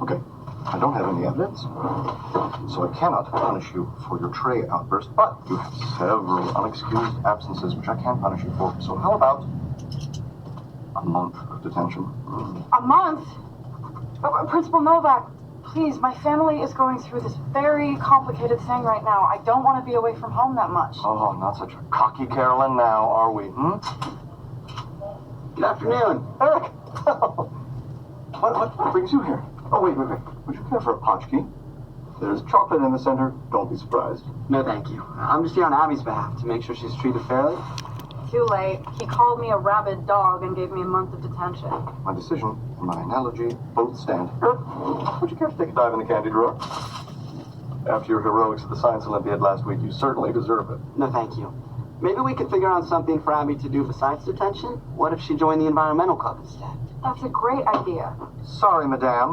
Okay, I don't have any evidence, so I cannot punish you for your tray outburst, but you have several unexcused absences which I can punish you for. So how about a month of detention? A month? Principal Novak, please, my family is going through this very complicated thing right now. I don't want to be away from home that much. Oh, not such a cocky Carolyn now, are we? Good afternoon. Eric! What brings you here? Oh, wait. Would you care for a potchkey? There's chocolate in the center. Don't be surprised. No, thank you. I'm just here on Abby's behalf to make sure she's treated fairly. Too late. He called me a rabid dog and gave me a month of detention. My decision and my analogy both stand. Would you care to take a dive in the candy drawer? After your heroics at the Science Olympiad last week, you certainly deserve it. No, thank you. Maybe we could figure out something for Abby to do besides detention? What if she joined the environmental club instead? That's a great idea. Sorry, madame.